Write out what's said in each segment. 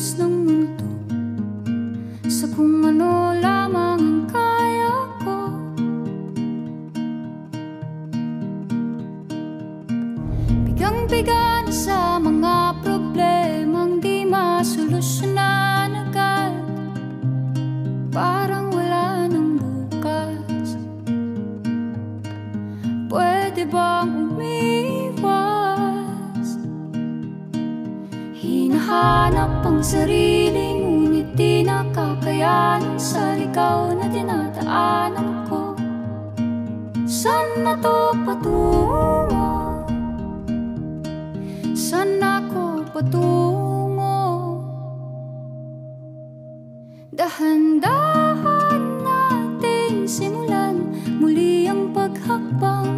kilos ng mundo sa kung ano lamang ang kaya ko. Bigang-biga na sa mga problemang di masolusyonan agad, parang wala nang bukas. Pwede bang umiwas? Hinahanap ang sarili, ngunit di nakakayanan sa ligaw na dinadaanan ko. Saan na to patungo? Saan ako patungo? Dahan-dahan nating simulan muli ang paghakbang.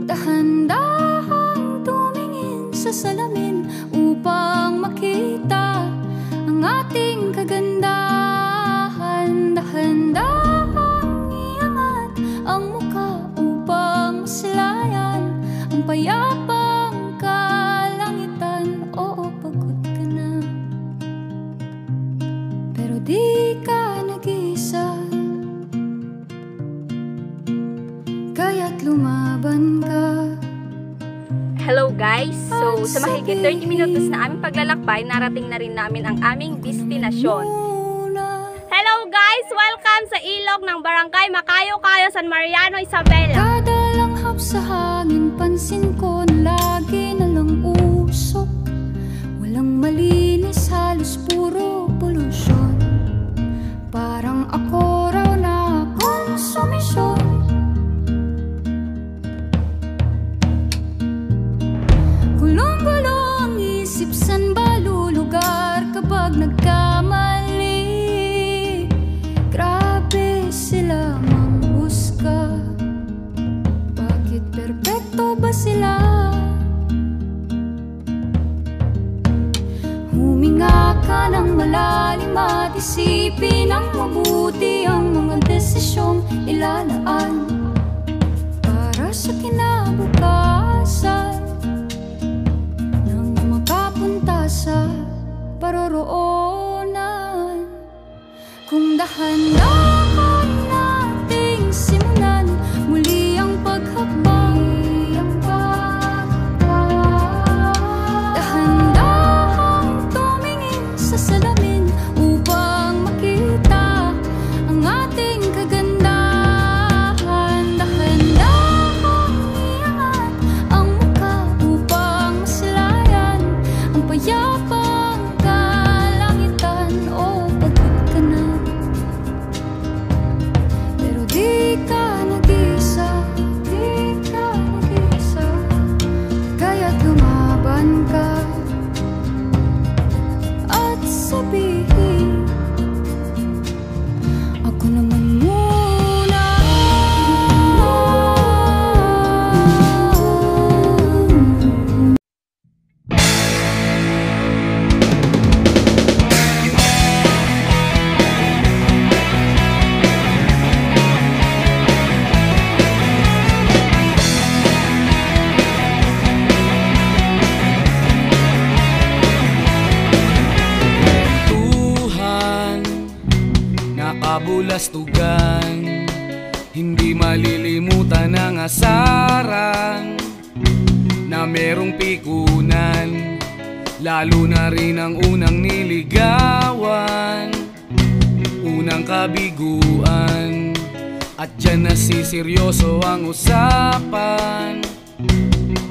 Dahan-dahan tumingin sa salamin upang makita ang ating kagandahan. Dahan-dahan iangat ang mukha upang masilayan ang payapang kalangitan. Oo, pagod ka na, pero di ka nag-isa, kaya't lumaban ka. Hello guys! So, sa mahigit 30 minutos na aming paglalakbay, narating na rin namin ang aming destinasyon. Hello guys! Welcome sa ilog ng Barangay Makayo-Kayo, San Mariano, Isabela. Kada langhap sa hangin, pansin ko na lagi na lang usok. Walang malinis, halos puro polusyon. Parang ako raw na konsumisyon. Gulong-gulo ang isip, san ba lulugar kapag nagkamali? Grabe sila manghusga, bakit perpekto ba sila? Huminga ka ng malalim at isipin ng mabuti ang mga desisyong ilalaan para sa kinabukasan, sa paroroonan. Kung dahan-dahan nating simulan muli ang paghakbang, dahan-dahan tumingin sa salamin upang makita ang ating kagandahan. Dahan-dahan iangat ang mukha upang masilayan ang payapang kalangitan. O pagod ka na, pero di ka nag-isa, di ka nag-isa, kaya't lumaban ka at sabihin, ako naman muna. Nakabulastugan, hindi malilimutan ang asaran na merong pikunan, lalo na rin ang unang niligawan, unang kabiguan, at dyan nasiseryoso ang usapan,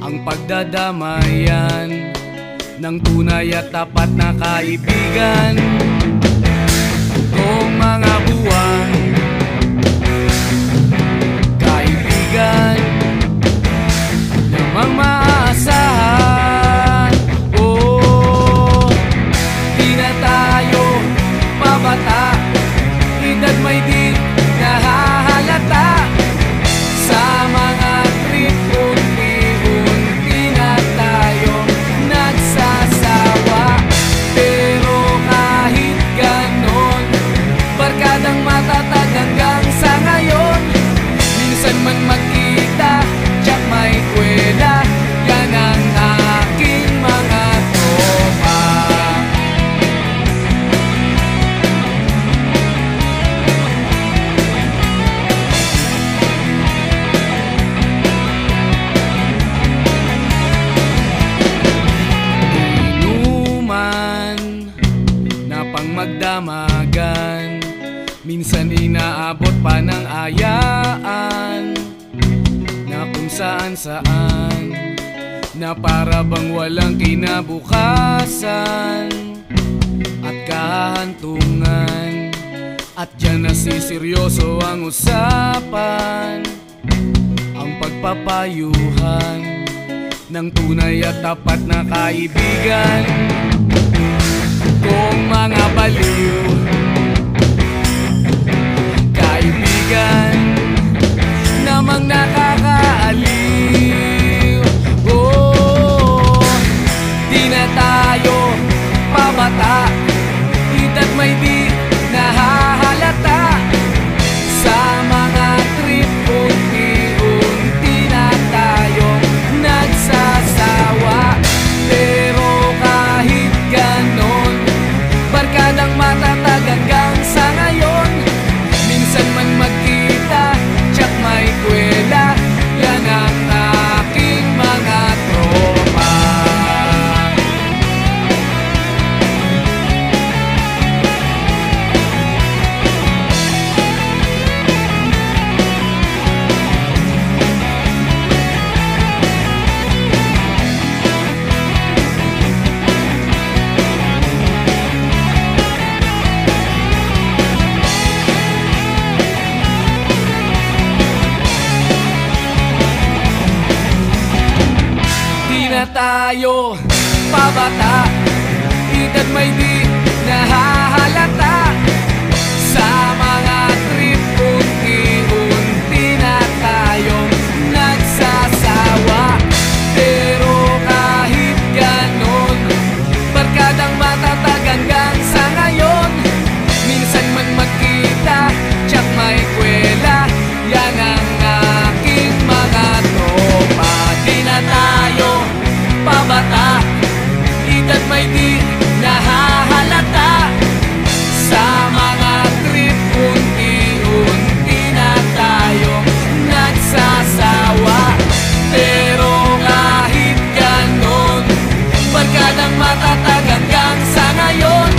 ang pagdadamayan ng tunay at tapat na kaibigan. Kung mga buwan, kaibigan namang maaasahan. Oh, di na tayo pabata, edad may di nahahalata. Sa mga trip, unti-unti na tayo nagsasawa. Pero kahit ganon, barkadang matatag hanggang sa ngayon. Minsan man magkita, tiyak may kwela, damagan. Minsan inaabot pa ng ayaan na kung saan-saan, na para bang walang kinabukasan at kahantungan. At dyan nasiseryoso ang usapan, ang pagpapayuhan ng tunay at tapat na kaibigan. Kung mga baliw kaibigan namang nakakaaliw, oh, di na tayo pabata, ita't may di nahahalata. Sa mga trip unti-unti na tayong nagsasawa. Pero kahit ganon, barkadang matatag hanggang sa ngayon. Minsan man magkita, tsak may kwela, yan ang aking mga tropa. Tayo pabata, ita't may di nahahalata. Sa mga trip unti-unti na tayong nagsasawa. Pero kahit ganon, barkadang matatag hanggang sa ngayon. Minsan man magkita, tsak may kwela, yan ang aking mga tropa. Di na tayo pabata, ita't may di nahahalata. Sa mga trip unti-unti na tayong nagsasawa. Pero kahit ganon, barkadang matatag hanggang sa ngayon.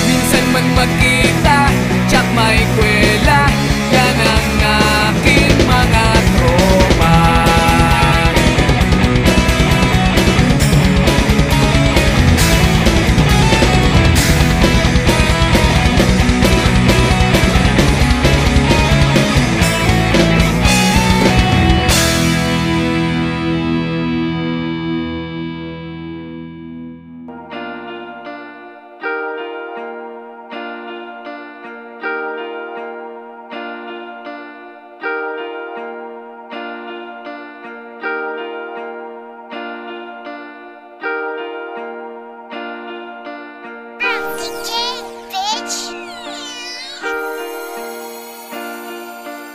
Minsan man magkita, tsak may kwela, yan ang aking mga tropa.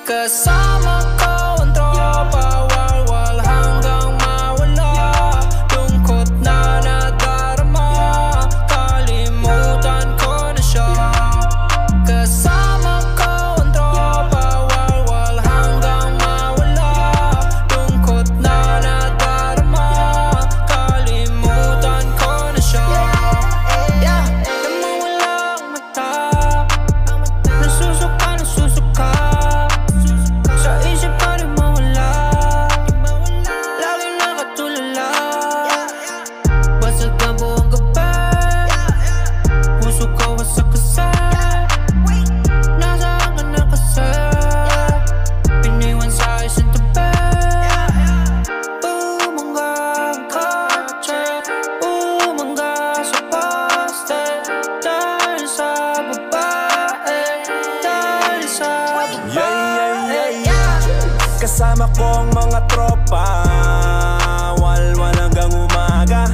Kasama ko ang tropa, walwal hanggang mawala. Lungkot na nadarama, kalimutan ko na siya. Kasama ko ang tropa, walwal hanggang mawala. Lungkot na nadarama, kalimutan ko na siya. Namawala ang mata, nasusuka, nasusuka. Sa isip pa rin mawala, lagi nakatulala. Basag ang buong gabi, puso ko wasak kasi. Nasaan ka na kasi, piniwan sa isang tabi. Umangga ang kotse, umangga sa poste. Dahil sa babae, dahil sa babae. Kasama ko ang mga tropa, walwal hanggang umaga.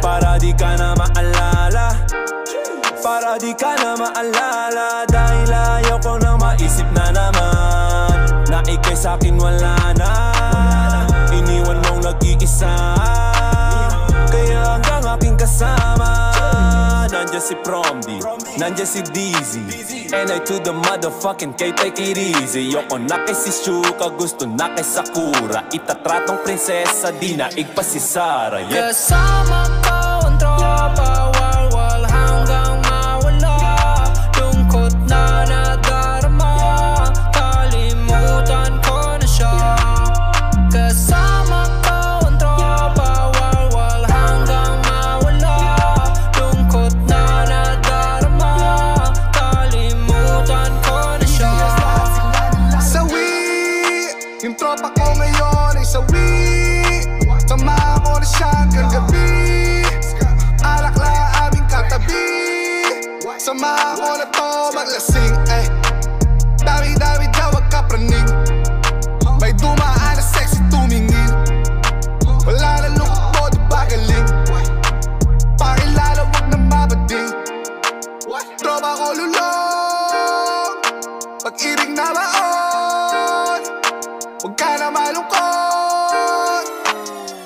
Para di ka na maalala, para di ka na maalala. Dahil ayaw ko nang maisip na naman na ika'y sa'kin wala na. Iniwan mong nag-iisa, kaya hanggang aking kasama. Nandiyan si Promdi, nandiyan si Dizzy, and I to the motherfucking K, take it easy. Yoko na kay si Shuka, gusto na kay Sakura. Itatratong prinsesa, di na igpa si Sarah, yeah. Kasama ko ang tropa, walwal hanggang mawala. lasing, ay dami-dami daw magkapraning. May dumaan na sexy tumingin. Wala na lungkot mo, di ba galing? Pakilala, wag na mabading. Tropa ko lulong, pag-ibig na baon. Huwag ka na malungkot,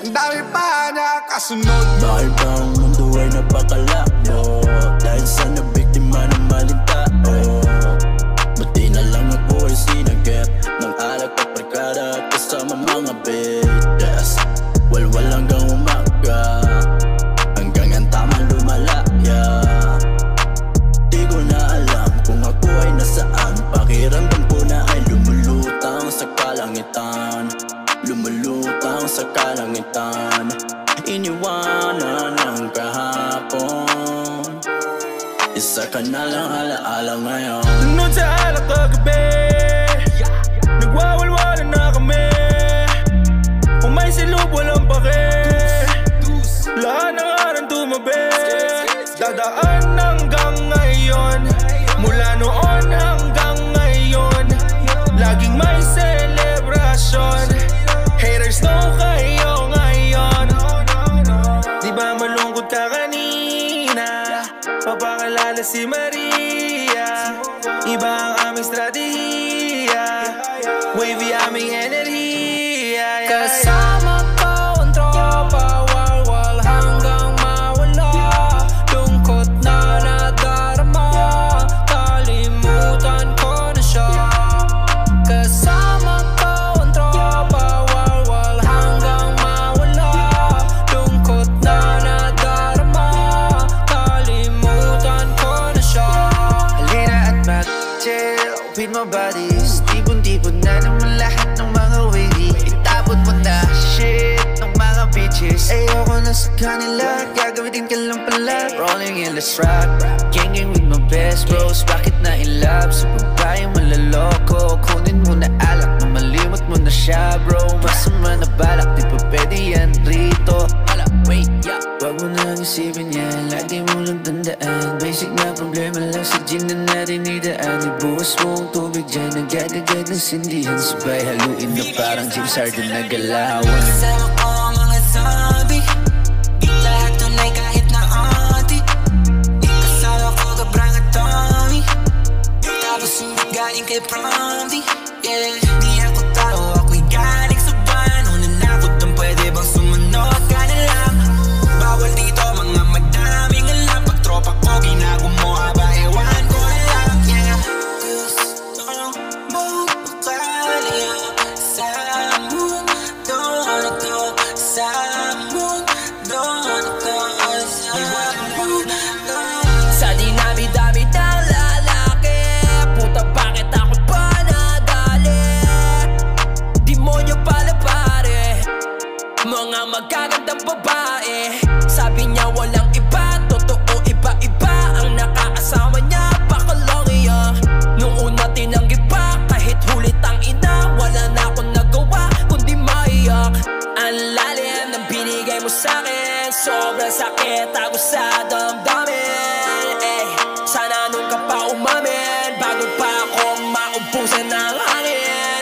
ang dami pa nakakasunod. Bakit ba ang mundo ay napakalabo? Dahil sa nabiktima ng maling tao. Buti na lang ako ay sinagip ng alak at barkada at kasama mga bidas. Walwal hanggang umaga, hanggang ang tama lumalaya. Di ko na alam kung ako ay nasaan. Pakiramdam ko na ay lumulutang sa kalangitan. Lumulutang sa kalangitan. Iniwanan ng kahapon, isa ka na lang alaala ngayon. Sunod sa alak kagabi, nagwawalwala na kami. Kung may silub walang pake, lahat ng araw tumabi. Dadaan hanggang ngayon, mula noon hanggang ngayon, laging may selebrasyon. Haters know kayo ngayon. Di ba malungkot ka kanina? Papakilala si Maria. Iba ang aming strategiya, wavy aming enerhiya. Kasama ko ang tropa, walwal hanggang mawala. Lungkot na nadarama, kalimutan ko na siya. Kasama ko ang tropa, walwal hanggang mawala. Lungkot na nadarama, kalimutan ko na siya. Halina at mag-chill with my buddies. Tipon-tipon na naman lahat ng mga wavy. Itapon mo na shit ng mga bitches. Ayoko na sa kanila, gagamitin ka lang pala. Rolling in the rock, ganging with my best bros. Bakit na in love sa babaeng malaloko? Kunin mo na alak na malimot mo na siya bro. Masama na balak, di pa pwede yan rito. Hala, wait, yeah. Wag mo nang isipin yan, lagi mo lang tandaan. Basic na problema lang sa gin na natin idaan. Ibuhos mo ang tubig dyan, agad-agad ng sindihan. Sabay haluin na parang James Harden na galawan. Kasama ko ang mga zombie, lahat tunay kahit na auntie. Kasama ko Gabrang at Tommy, tapos hindi galing kay Promdi. Yeah, di ako tao, ako'y galing sa van. Nanakot ang pwede bang sumunod ka na lang. Bawal dito mga madaming alam. Pag tropa ko ginagawa ba ewan ko na lang. Yeah, gusto mo makalaya sa mundo na to, sa mundo na to, sa mundo na to. Sa dinami-dami ng lalaki, puta bakit ako pa nadali? Demonyo pala pare, mga magagandang babae. Sabi niya walang iba, totoo iba-iba ang nakakasama niya. Bakalong iya, nung una tinanggi pa, kahit hulit ang ina. Wala na akong nagawa, kundi maiyak. Ang lalim ng binigay mo sa'kin, sobrang sakit ako sa damdamin. Eh, sana nung ka pa umamin, bago pa ako maubusan ng hangin.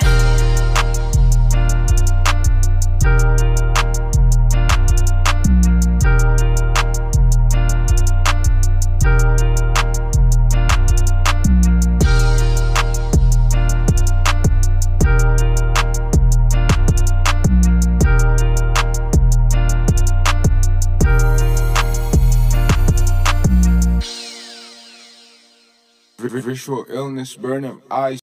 Visual illness, burn of eyes.